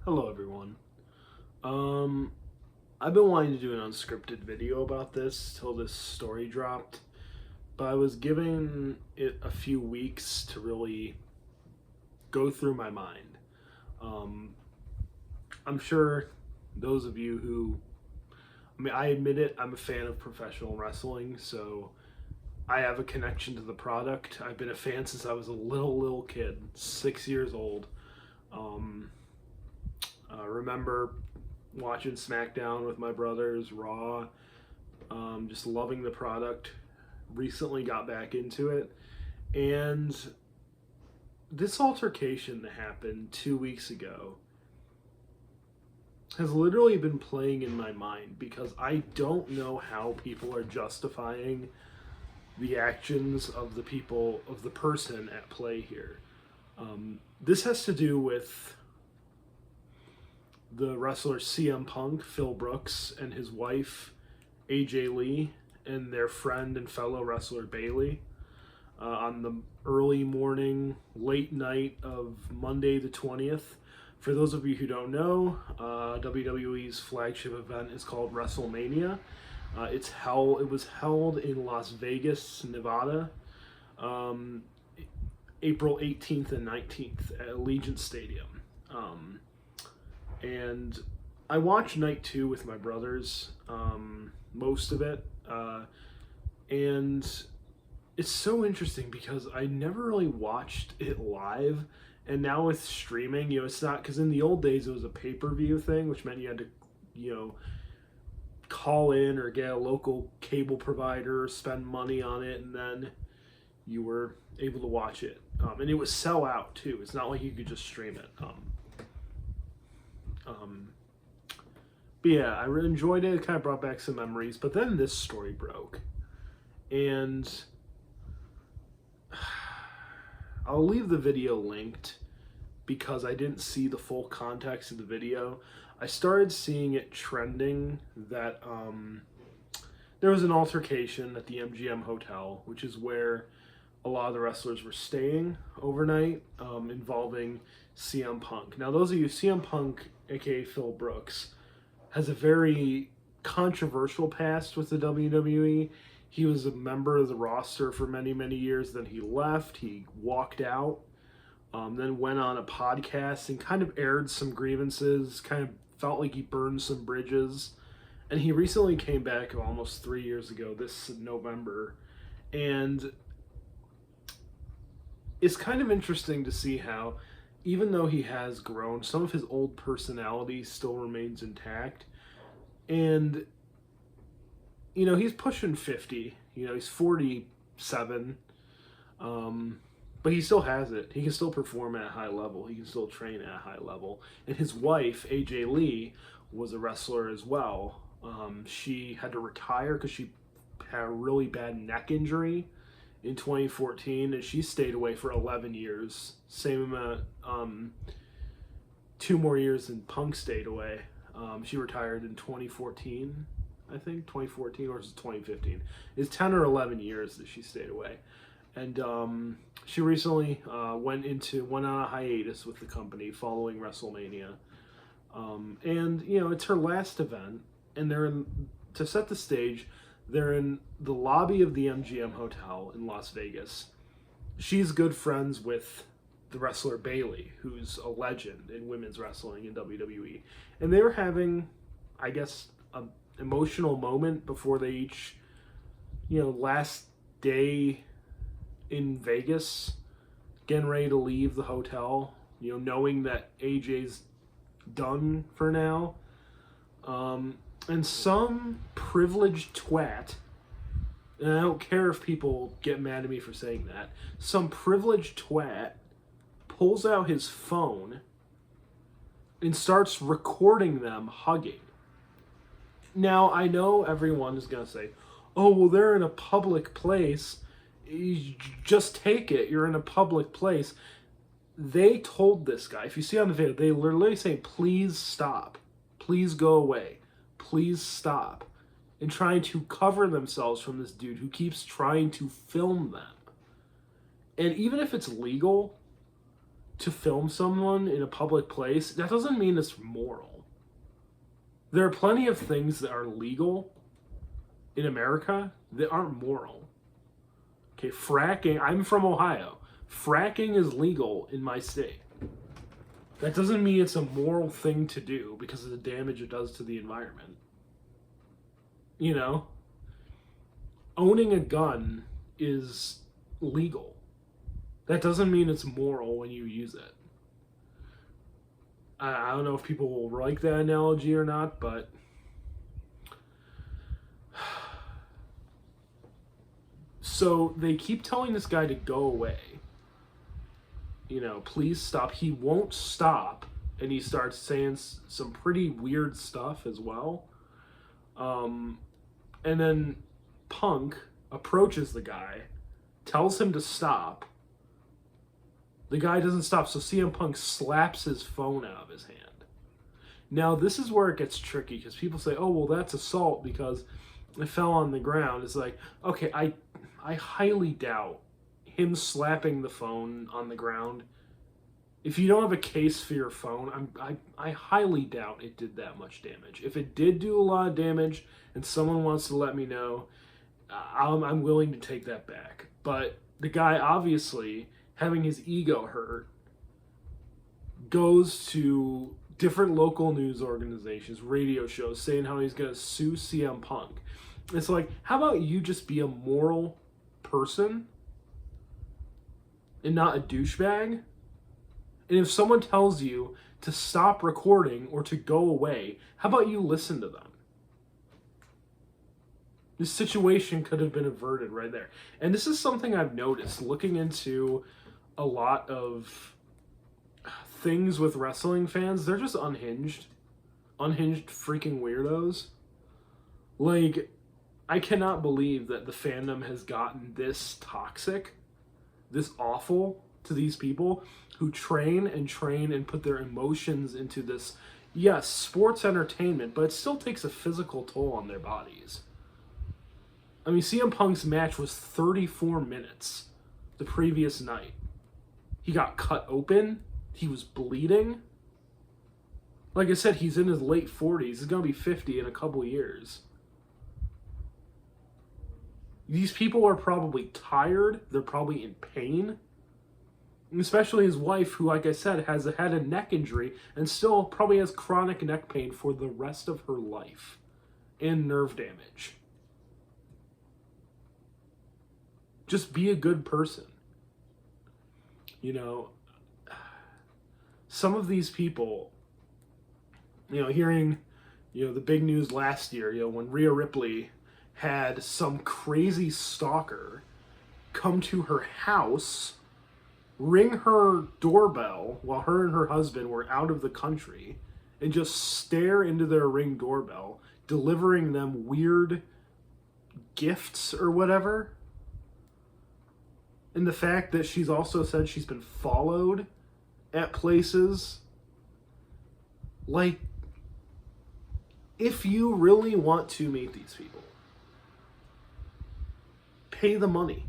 Hello everyone. Um, I've been wanting to do an unscripted video about this till this story dropped, but I was giving it a few weeks to really go through my mind. Um, I'm sure those of you who, I admit it, I'm a fan of professional wrestling, so I have a connection to the product. I've been a fan since I was a little kid, 6 years old. Um, I remember watching SmackDown with my brothers, Raw, just loving the product. Recently got back into it. And this altercation that happened 2 weeks ago has literally been playing in my mind because I don't know how people are justifying the actions of the people, of the person at play here. This has to do with the wrestler CM Punk, Phil Brooks, and his wife, AJ Lee, and their friend and fellow wrestler Bailey on the early morning, late night of Monday the 20th. For those of you who don't know, WWE's flagship event is called WrestleMania. It was held in Las Vegas, Nevada, um, April 18th and 19th at Allegiant Stadium. And I watched night two with my brothers, most of it, and it's so interesting because I never really watched it live, and now with streaming, it's not because in the old days it was a pay-per-view thing, which meant you had to, call in or get a local cable provider, spend money on it, and then you were able to watch it. And it was sell out too. It's not like you could just stream it. Um, but yeah, I really enjoyed it. It kind of brought back some memories. But then this story broke, and I'll leave the video linked because I didn't see the full context of the video. I started seeing it trending that there was an altercation at the MGM Hotel, which is where a lot of the wrestlers were staying overnight, involving CM Punk. Now, those of you, CM Punk, aka Phil Brooks, has a very controversial past with the WWE. He was a member of the roster for many years. Then he left. He walked out. Then went on a podcast and kind of aired some grievances. Kind of felt like he burned some bridges. And he recently came back almost 3 years ago, this November. And it's kind of interesting to see how, even though he has grown, some of his old personality still remains intact. And, he's pushing 50. He's 47. But he still has it. He can still perform at a high level. He can still train at a high level. And his wife, AJ Lee, was a wrestler as well. She had to retire because she had a really bad neck injury in 2014, and she stayed away for 11 years. Same amount, 2 more years than Punk stayed away. She retired in 2014, I think, 2014, or is it 2015? It's 10 or 11 years that she stayed away. And she recently went on a hiatus with the company following WrestleMania. And, it's her last event, and to set the stage, they're in the lobby of the MGM Hotel in Las Vegas. She's good friends with the wrestler Bailey, who's a legend in women's wrestling in WWE. And they were having, I guess, an emotional moment before they each, last day in Vegas, getting ready to leave the hotel, knowing that AJ's done for now. And some privileged twat, and I don't care if people get mad at me for saying that, some privileged twat pulls out his phone and starts recording them hugging. Now, I know everyone is going to say, oh, well, they're in a public place. You just take it. You're in a public place. They told this guy, if you see on the video, they literally say, please stop. Please go away. Please stop. And trying to cover themselves from this dude who keeps trying to film them. And even if it's legal, to film someone in a public place, that doesn't mean it's moral. There are plenty of things that are legal in America that aren't moral. Okay, fracking, I'm from Ohio. Fracking is legal in my state. That doesn't mean it's a moral thing to do because of the damage it does to the environment. You know? Owning a gun is legal. That doesn't mean it's moral when you use it. I don't know if people will like that analogy or not, but so they keep telling this guy to go away. You know, please stop. He won't stop, and he starts saying some pretty weird stuff as well. And then Punk approaches the guy, tells him to stop. The guy doesn't stop, so CM Punk slaps his phone out of his hand. Now, this is where it gets tricky, because people say, oh, well, that's assault because it fell on the ground. It's like, okay, I highly doubt him slapping the phone on the ground. If you don't have a case for your phone, I highly doubt it did that much damage. If it did do a lot of damage and someone wants to let me know, I'm willing to take that back. But the guy, obviously, having his ego hurt, goes to different local news organizations, radio shows, saying how he's going to sue CM Punk. It's like, how about you just be a moral person and not a douchebag? And if someone tells you to stop recording or to go away, how about you listen to them? This situation could have been averted right there. And this is something I've noticed looking into a lot of things with wrestling fans. They're just unhinged freaking weirdos. Like, I cannot believe that the fandom has gotten this toxic, this awful to these people who train and put their emotions into this, yes, sports entertainment, but it still takes a physical toll on their bodies. I mean, CM Punk's match was 34 minutes the previous night. He got cut open. He was bleeding. Like I said, he's in his late 40s. He's going to be 50 in a couple years. These people are probably tired. They're probably in pain. And especially his wife, who, like I said, has had a neck injury and still probably has chronic neck pain for the rest of her life and nerve damage. Just be a good person. You know, some of these people, you know, hearing, you know, the big news last year, you know, when Rhea Ripley had some crazy stalker come to her house, ring her doorbell while her and her husband were out of the country, and just stare into their Ring doorbell, delivering them weird gifts or whatever. And the fact that she's also said she's been followed at places. Like, if you really want to meet these people, pay the money.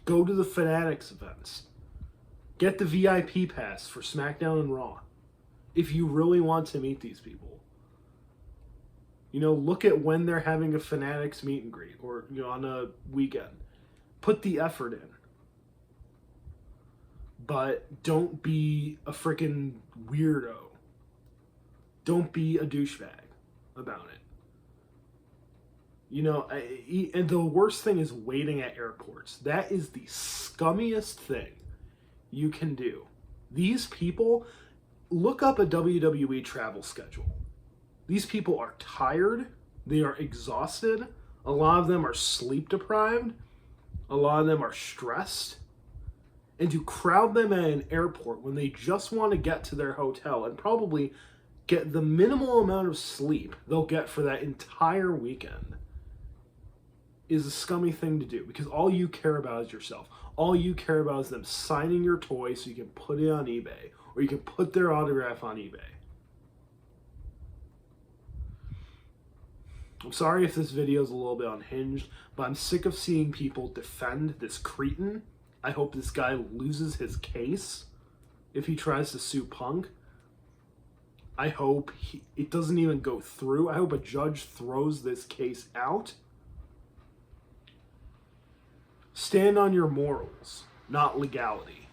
Go to the Fanatics events. Get the VIP pass for SmackDown and Raw. If you really want to meet these people. You know, look at when they're having a Fanatics meet and greet, or, you know, on a weekend. Put the effort in. But don't be a freaking weirdo. Don't be a douchebag about it. You know, and the worst thing is waiting at airports. That is the scummiest thing you can do. These people, look up a WWE travel schedule. These people are tired. They are exhausted. A lot of them are sleep deprived. A lot of them are stressed. And to crowd them at an airport when they just want to get to their hotel and probably get the minimal amount of sleep they'll get for that entire weekend is a scummy thing to do, because all you care about is yourself. All you care about is them signing your toy so you can put it on eBay, or you can put their autograph on eBay. I'm sorry if this video is a little bit unhinged, but I'm sick of seeing people defend this cretin. I hope this guy loses his case if he tries to sue Punk. I hope it doesn't even go through. I hope a judge throws this case out. Stand on your morals, not legality.